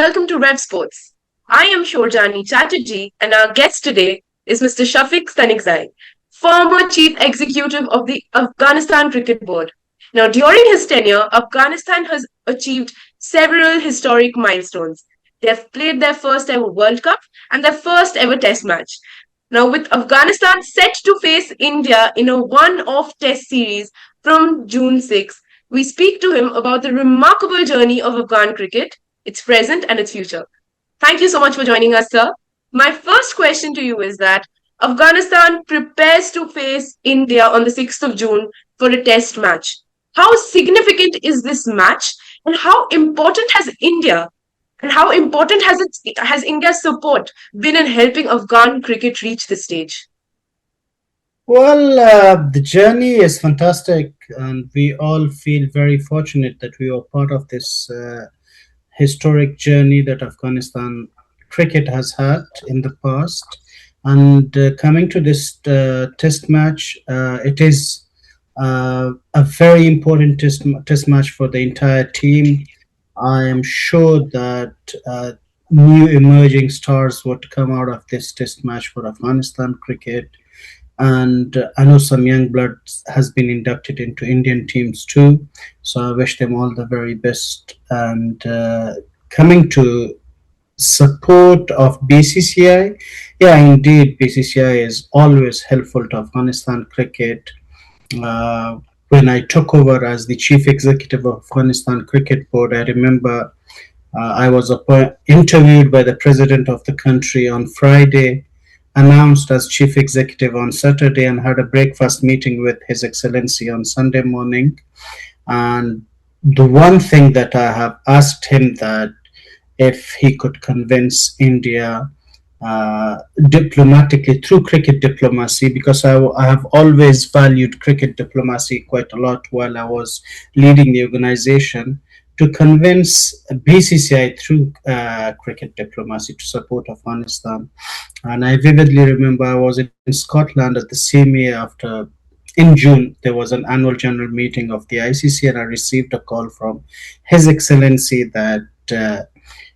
welcome to Revsportz. I am Shorjani Chatterjee, and our guest today is Mr. Shafiq Stanikzai, former Chief Executive of the Afghanistan Cricket Board. Now, during his tenure, Afghanistan has achieved several historic milestones. They have played their first ever World Cup and their first ever Test match. Now, with Afghanistan set to face India in a one-off Test series from June 6, we speak to him about the remarkable journey of Afghan cricket, its present and its future. Thank you so much for joining us, sir. My first question to you is that Afghanistan prepares to face India on the 6th of June for a test match. How significant is this match, and how important has has India's support been in helping Afghan cricket reach this stage? Well, the journey is fantastic, and we all feel very fortunate that we were part of this historic journey that Afghanistan cricket has had in the past. And coming to this test match, it is a very important test match for the entire team. I am sure that new emerging stars would come out of this test match for Afghanistan cricket. And I know some young blood has been inducted into Indian teams too. So I wish them all the very best. And coming to support of BCCI, yeah, indeed, BCCI is always helpful to Afghanistan cricket. When I took over as the chief executive of Afghanistan Cricket Board, I remember I was interviewed by the president of the country on Friday, announced as chief executive on Saturday, and had a breakfast meeting with His Excellency on Sunday morning. And the one thing that I have asked him, that if he could convince India diplomatically through cricket diplomacy, because I have always valued cricket diplomacy quite a lot while I was leading the organization, to convince BCCI through cricket diplomacy to support Afghanistan. And I vividly remember I was in Scotland at the CMA in June. There was an annual general meeting of the ICC, and I received a call from His Excellency that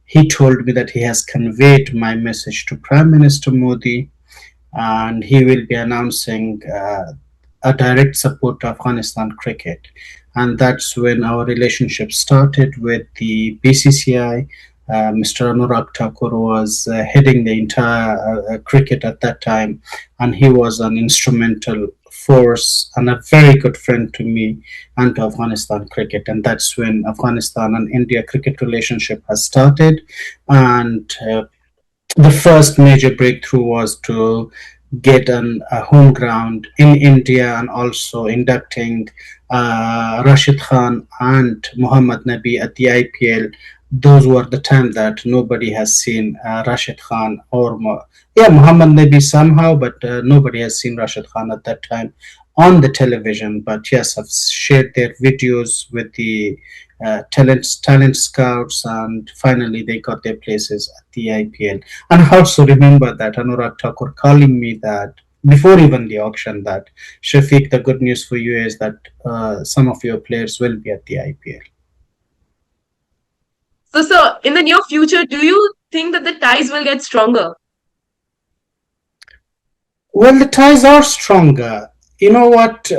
he told me that he has conveyed my message to Prime Minister Modi, and he will be announcing a direct support to Afghanistan cricket. And that's when our relationship started with the BCCI. Mr. Anurag Thakur was heading the entire cricket at that time, and he was an instrumental force and a very good friend to me and to Afghanistan cricket. And that's when Afghanistan and India cricket relationship has started. And the first major breakthrough was to get a home ground in India, and also inducting Rashid Khan and Mohammad Nabi at the IPL. Those were the time that nobody has seen Rashid Khan or Muhammad Nabi somehow, but nobody has seen Rashid Khan at that time on the television. But yes, I've shared their videos with the talent scouts, and finally they got their places at the IPL. And I also remember that Anurag Thakur calling me that before even the auction, that Shafiq, the good news for you is that some of your players will be at the IPL. So, sir, in the near future, do you think that the ties will get stronger? Well, the ties are stronger. You know what?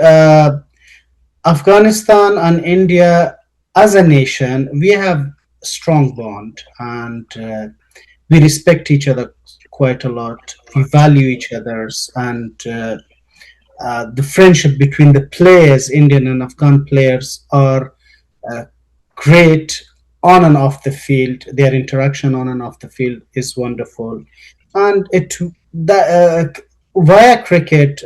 Afghanistan and India, as a nation, we have a strong bond, and we respect each other quite a lot. We value each other's, and the friendship between the players, Indian and Afghan players, are great on and off the field. Their interaction on and off the field is wonderful. And via cricket,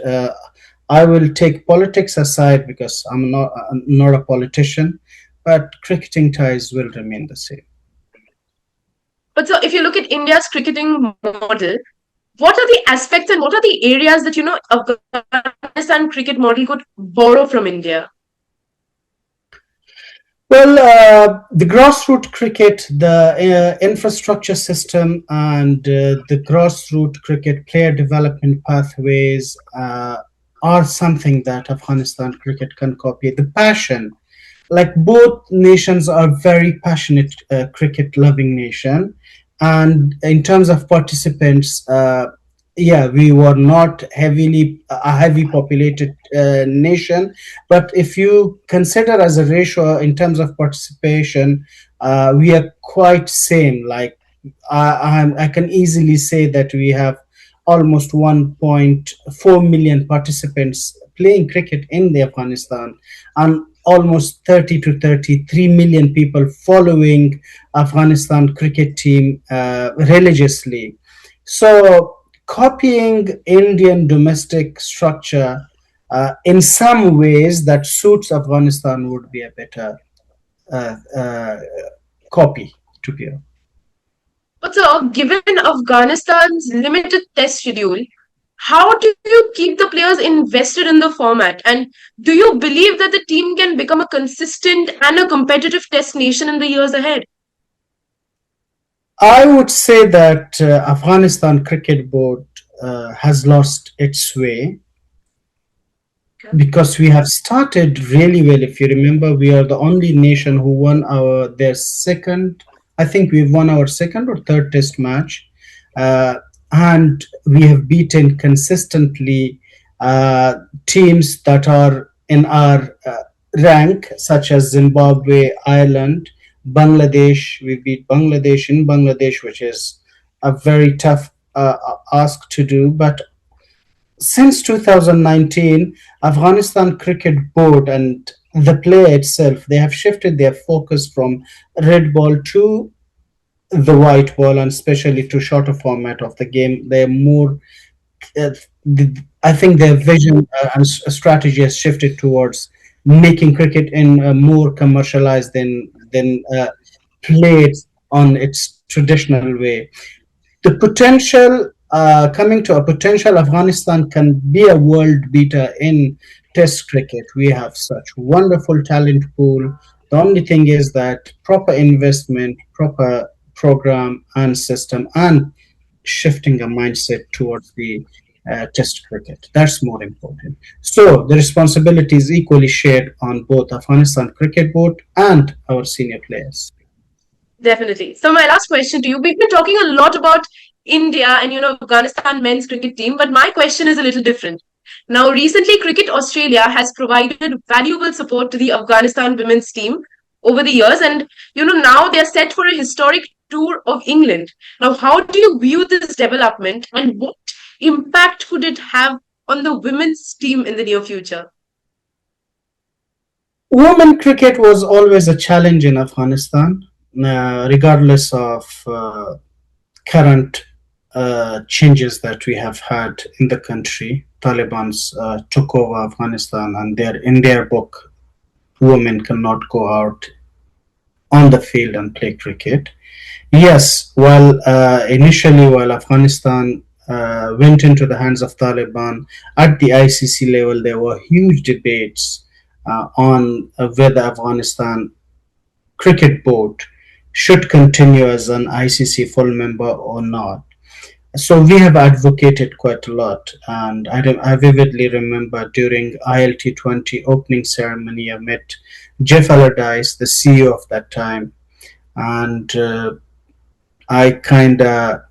I will take politics aside because I'm not a politician, but cricketing ties will remain the same. But so if you look at India's cricketing model, what are the aspects and what are the areas that Afghanistan cricket model could borrow from India? Well, the grassroots cricket, the infrastructure system, and the grassroots cricket player development pathways are something that Afghanistan cricket can copy. The passion like both nations are very passionate cricket loving nation, and in terms of participants, yeah, we were not heavily a heavy populated nation, but if you consider as a ratio in terms of participation, we are quite same. Like I can easily say that we have almost 1.4 million participants playing cricket in the Afghanistan, and almost 30 to 33 million people following Afghanistan cricket team religiously. So copying Indian domestic structure in some ways that suits Afghanistan would be a better uh, uh, copy to be. But so, given Afghanistan's limited test schedule, how do you keep the players invested in the format? And do you believe that the team can become a consistent and a competitive test nation in the years ahead? I would say that Afghanistan Cricket Board has lost its way Okay. because we have started really well. If you remember, we are the only nation who won their second. I think we've won our second or third Test match, uh, and we have beaten consistently teams that are in our rank, such as Zimbabwe, Ireland, Bangladesh. We beat Bangladesh in Bangladesh, which is a very tough ask to do, but since 2019, Afghanistan Cricket Board and the player itself, they have shifted their focus from red ball to the white ball, and especially to shorter format of the game. They're more, uh, I think their vision and strategy has shifted towards making cricket in more commercialized than played on its traditional way. The potential coming to a potential Afghanistan can be a world beater in Test cricket. We have such wonderful talent pool. The only thing is that proper investment, proper program and system, and shifting a mindset towards the Test cricket. That's more important. So the responsibility is equally shared on both Afghanistan Cricket Board and our senior players. Definitely. So my last question to you, we've been talking a lot about India and Afghanistan men's cricket team, but my question is a little different. Now, recently, Cricket Australia has provided valuable support to the Afghanistan women's team over the years, and now they're set for a historic tour of England. Now, how do you view this development, and what impact could it have on the women's team in the near future? Women cricket was always a challenge in Afghanistan, regardless of current changes that we have had in the country. Taliban's took over Afghanistan, and in their book, women cannot go out on the field and play cricket. Yes, while Afghanistan went into the hands of Taliban, at the ICC level, there were huge debates on whether Afghanistan Cricket Board should continue as an ICC full member or not. So we have advocated quite a lot, and I vividly remember during ILT20 opening ceremony, I met Jeff Allardyce, the CEO of that time, and I kind of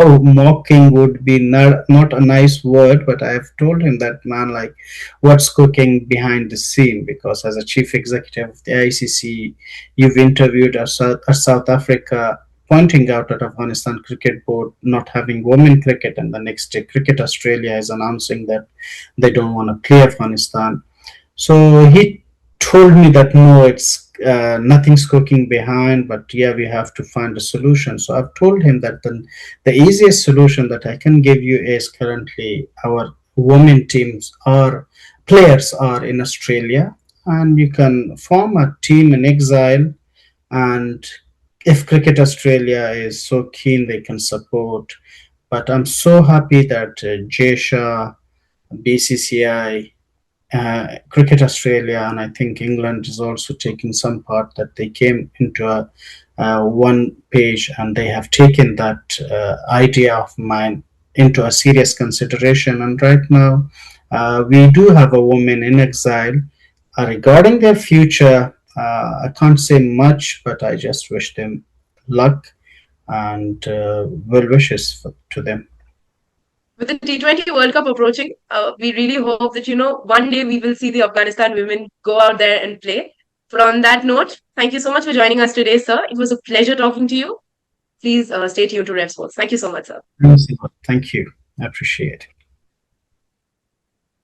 oh, mocking would be not a nice word, but I've told him that, man, like, what's cooking behind the scene? Because as a chief executive of the ICC, you've interviewed South Africa, pointing out that Afghanistan Cricket Board not having women cricket, and the next day Cricket Australia is announcing that they don't want to play Afghanistan. So he told me that no, it's nothing's cooking behind, but yeah, we have to find a solution. So I've told him that the easiest solution that I can give you is currently our women teams are players are in Australia, and you can form a team in exile, and if Cricket Australia is so keen, they can support. But I'm so happy that JSHA, BCCI, Cricket Australia, and I think England is also taking some part, that they came into a one page, and they have taken that idea of mine into a serious consideration. And right now, we do have a woman in exile Regarding their future, I can't say much, but I just wish them luck and well wishes to them. With the T20 World Cup approaching, we really hope that, one day we will see the Afghanistan women go out there and play. But on that note, thank you so much for joining us today, sir. It was a pleasure talking to you. Please stay tuned to Revsportz. Thank you so much, sir. Thank you. I appreciate it.